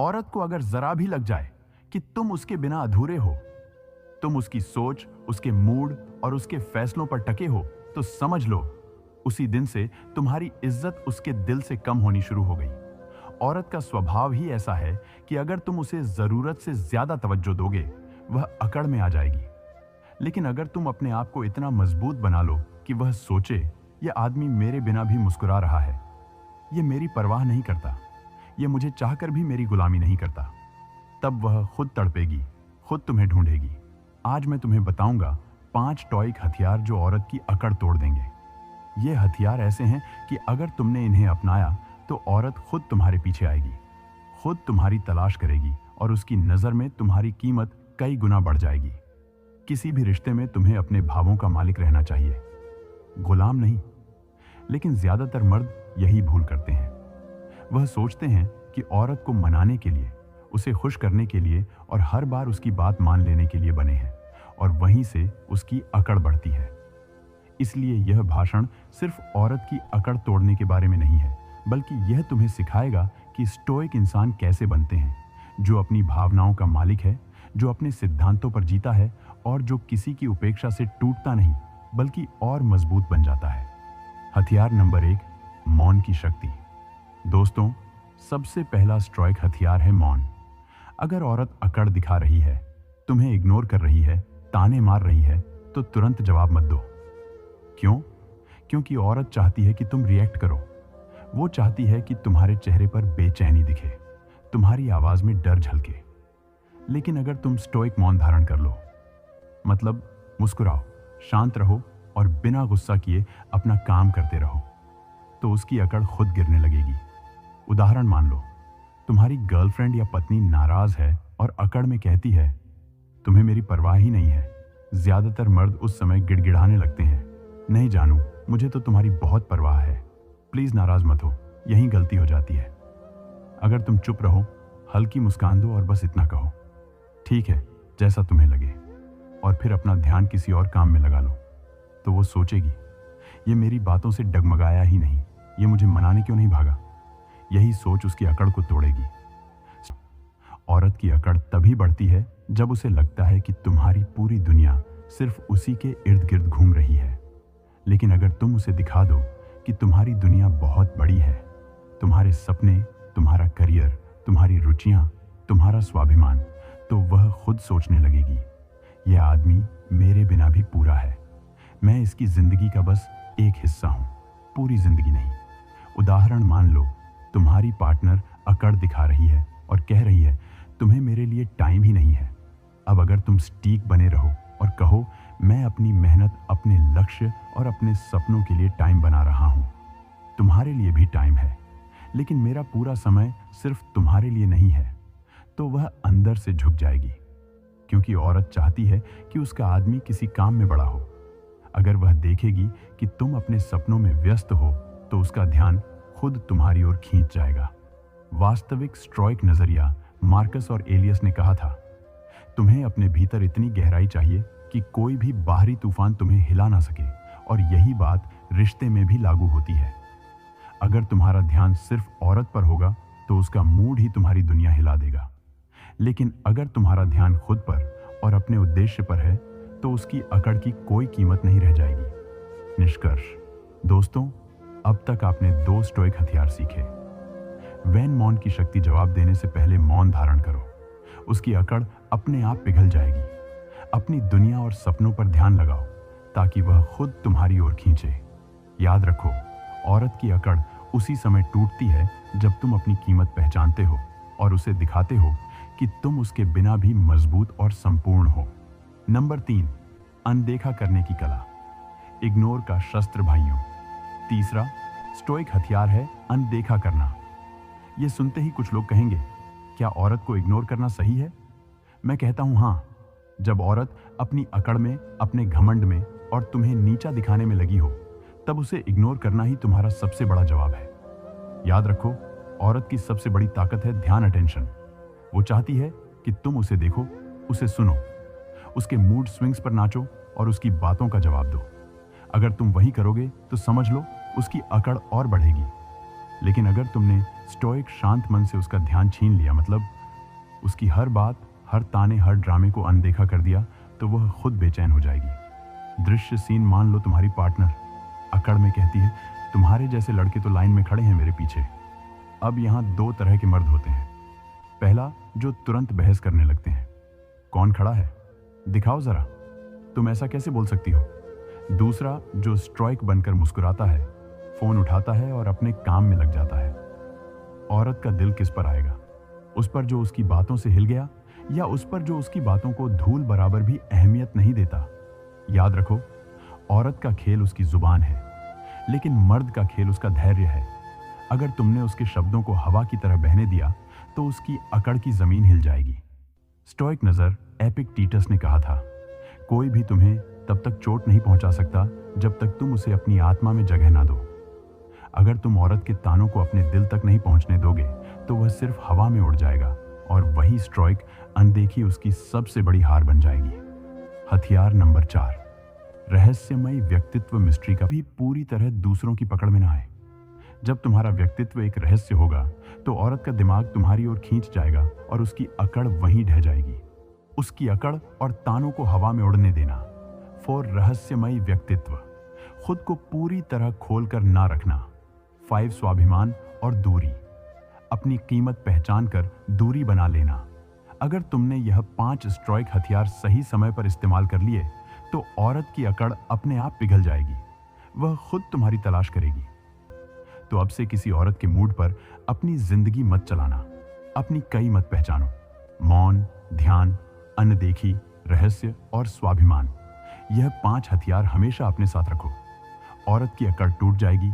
औरत को अगर जरा भी लग जाए कि तुम उसके बिना अधूरे हो, तुम उसकी सोच, उसके मूड और उसके फैसलों पर टके हो, तो समझ लो उसी दिन से तुम्हारी इज्जत उसके दिल से कम होनी शुरू हो गई। औरत का स्वभाव ही ऐसा है कि अगर तुम उसे जरूरत से ज्यादा तवज्जो दोगे, वह अकड़ में आ जाएगी। लेकिन अगर तुम अपने आप को इतना मजबूत बना लो कि वह सोचे, यह आदमी मेरे बिना भी मुस्कुरा रहा है, यह मेरी परवाह नहीं करता, यह मुझे चाहकर भी मेरी गुलामी नहीं करता, तब वह खुद तड़पेगी, खुद तुम्हें ढूंढेगी। आज मैं तुम्हें बताऊंगा 5 टॉयिक हथियार जो औरत की अकड़ तोड़ देंगे। ये हथियार ऐसे हैं कि अगर तुमने इन्हें अपनाया तो औरत खुद तुम्हारे पीछे आएगी, खुद तुम्हारी तलाश करेगी और उसकी नजर में तुम्हारी कीमत कई गुना बढ़ जाएगी। किसी भी रिश्ते में तुम्हें अपने भावों का मालिक रहना चाहिए, गुलाम नहीं। लेकिन ज्यादातर मर्द यही भूल करते हैं। वह सोचते हैं कि औरत को मनाने के लिए, उसे खुश करने के लिए और हर बार उसकी बात मान लेने के लिए बने हैं, और वहीं से उसकी अकड़ बढ़ती है। इसलिए यह भाषण सिर्फ औरत की अकड़ तोड़ने के बारे में नहीं है, बल्कि यह तुम्हें सिखाएगा कि स्टोइक इंसान कैसे बनते हैं, जो अपनी भावनाओं का मालिक है, जो अपने सिद्धांतों पर जीता है और जो किसी की उपेक्षा से टूटता नहीं बल्कि और मजबूत बन जाता है। हथियार नंबर 1, मौन की शक्ति। दोस्तों, सबसे पहला स्टोइक हथियार है मौन। अगर औरत अकड़ दिखा रही है, तुम्हें इग्नोर कर रही है, ताने मार रही है, तो तुरंत जवाब मत दो। क्यों? क्योंकि औरत चाहती है कि तुम रिएक्ट करो। वो चाहती है कि तुम्हारे चेहरे पर बेचैनी दिखे, तुम्हारी आवाज में डर झलके। लेकिन अगर तुम स्टोइक मौन धारण कर लो, मतलब मुस्कुराओ, शांत रहो और बिना गुस्सा किए अपना काम करते रहो, तो उसकी अकड़ खुद गिरने लगेगी। उदाहरण मान लो, तुम्हारी गर्लफ्रेंड या पत्नी नाराज है और अकड़ में कहती है, तुम्हें मेरी परवाह ही नहीं है। ज्यादातर मर्द उस समय गिड़गिड़ाने लगते हैं, नहीं जानू, मुझे तो तुम्हारी बहुत परवाह है, प्लीज नाराज मत हो। यही गलती हो जाती है। अगर तुम चुप रहो, हल्की मुस्कान दो और बस इतना कहो, ठीक है, जैसा तुम्हें लगे, और फिर अपना ध्यान किसी और काम में लगा लो, तो वो सोचेगी, ये मेरी बातों से डगमगाया ही नहीं, ये मुझे मनाने क्यों नहीं भागा। यही सोच उसकी अकड़ को तोड़ेगी। औरत की अकड़ तभी बढ़ती है जब उसे लगता है कि तुम्हारी पूरी दुनिया सिर्फ उसी के इर्द गिर्द घूम रही है। लेकिन अगर तुम उसे दिखा दो कि तुम्हारी दुनिया बहुत बड़ी है, तुम्हारे सपने, तुम्हारा करियर, तुम्हारी रुचियां, तुम्हारा स्वाभिमान, तो वह खुद सोचने लगेगी, यह आदमी मेरे बिना भी पूरा है, मैं इसकी जिंदगी का बस एक हिस्सा हूं, पूरी जिंदगी नहीं। उदाहरण मान लो, तुम्हारी पार्टनर अकड़ दिखा रही है और कह रही है, तुम्हें मेरे लिए टाइम ही नहीं है। अब अगर तुम स्टीक बने रहो और कहो, मैं अपनी मेहनत, अपने लक्ष्य और अपने सपनों के लिए टाइम बना रहा हूं, तुम्हारे लिए भी टाइम है, लेकिन मेरा पूरा समय सिर्फ तुम्हारे लिए नहीं है, तो वह अंदर से झुक जाएगी। क्योंकि औरत चाहती है कि उसका आदमी किसी काम में बड़ा हो। अगर वह देखेगी कि तुम अपने सपनों में व्यस्त हो, तो उसका ध्यान खुद तुम्हारी ओर खींच जाएगा। वास्तविक स्टोइक नजरिया मार्कस और एलियस ने कहा था, तुम्हें अपने भीतर इतनी गहराई चाहिए कि कोई भी बाहरी तूफान तुम्हें हिला ना सके, और यही बात रिश्ते में भी लागू होती है। अगर तुम्हारा ध्यान सिर्फ औरत पर होगा तो उसका मूड ही तुम्हारी दुनिया हिला देगा, लेकिन अगर तुम्हारा ध्यान खुद पर और अपने उद्देश्य पर है तो उसकी अकड़ की कोई कीमत नहीं रह जाएगी। निष्कर्ष, दोस्तों, अब तक आपने 2 स्टोइक हथियार सीखे। वैन मौन की शक्ति जवाब देने से पहले मौन धारण करो, उसकी अकड़ अपने आप पिघल जाएगी। अपनी दुनिया और सपनों पर ध्यान लगाओ ताकि वह खुद तुम्हारी ओर खींचे। याद रखो, औरत की अकड़ उसी समय टूटती है जब तुम अपनी कीमत पहचानते हो और उसे दिखाते हो कि तुम उसके बिना भी मजबूत और संपूर्ण हो। नंबर 3, अनदेखा करने की कला। इग्नोर का शस्त्र भाइयों। तीसरा स्टोइक हथियार है अनदेखा करना। यह सुनते ही कुछ लोग कहेंगे, क्या औरत को इग्नोर करना सही है? मैं कहता हूं हाँ। जब औरत अपनी अकड़ में, अपने घमंड में और तुम्हें नीचा दिखाने में लगी हो, तब उसे इग्नोर करना ही तुम्हारा सबसे बड़ा जवाब है। याद रखो, औरत की सबसे बड़ी ताकत है ध्यान, अटेंशन। वो चाहती है कि तुम उसे देखो, उसे सुनो, उसके मूड स्विंग्स पर नाचो और उसकी बातों का जवाब दो। अगर तुम वही करोगे तो समझ लो उसकी अकड़ और बढ़ेगी। लेकिन अगर तुमने स्टोइक शांत मन से उसका ध्यान छीन लिया, मतलब उसकी हर बात, हर ताने, हर ड्रामे को अनदेखा कर दिया, तो वह खुद बेचैन हो जाएगी। दृश्य सीन मान लो तुम्हारी पार्टनर अकड़ में कहती है, तुम्हारे जैसे लड़के तो लाइन में खड़े हैं मेरे पीछे। अब यहाँ दो तरह के मर्द होते हैं। पहला, जो तुरंत बहस करने लगते हैं, कौन खड़ा है, दिखाओ जरा, तुम ऐसा कैसे बोल सकती हो। दूसरा, जो स्ट्राइक बनकर मुस्कुराता है, फोन उठाता है और अपने काम में लग जाता है। औरत का दिल किस पर आएगा, उस पर जो उसकी बातों से हिल गया, या उस पर जो उसकी बातों को धूल बराबर भी अहमियत नहीं देता। याद रखो, औरत का खेल उसकी जुबान है, लेकिन मर्द का खेल उसका धैर्य है। अगर तुमने उसके शब्दों को हवा की तरह बहने दिया तो उसकी अकड़ की जमीन हिल जाएगी। स्टोइक नजर एपिक्टेटस ने कहा था, कोई भी तुम्हें तब तक चोट नहीं पहुंचा सकता जब तक तुम उसे अपनी आत्मा में जगह ना दो। अगर तुम औरत के तानों को अपने दिल तक नहीं पहुंचने दोगे तो वह सिर्फ हवा में उड़ जाएगा, और वही स्ट्राइक अनदेखी उसकी सबसे बड़ी हार बन जाएगी। हथियार नंबर 4, रहस्यमयी व्यक्तित्व मिस्ट्री का भी पूरी तरह दूसरों की पकड़ में ना आए। जब तुम्हारा व्यक्तित्व एक रहस्य होगा तो औरत का दिमाग तुम्हारी ओर खींच जाएगा और उसकी अकड़ वहीं ढह जाएगी। उसकी अकड़ और तानों को हवा में उड़ने देना। फॉर रहस्यमयी व्यक्तित्व, खुद को पूरी तरह खोल कर ना रखना। 5, स्वाभिमान और दूरी, अपनी कीमत पहचान कर दूरी बना लेना। अगर तुमने यह 5 स्ट्राइक हथियार सही समय पर इस्तेमाल कर लिए तो औरत की अकड़ अपने आप पिघल जाएगी, वह खुद तुम्हारी तलाश करेगी। तो अब से किसी औरत के मूड पर अपनी जिंदगी मत चलाना, अपनी कई मत पहचानो। मौन, ध्यान, अनदेखी, रहस्य और स्वाभिमान, यह 5 हथियार हमेशा अपने साथ रखो। औरत की अकड़ टूट जाएगी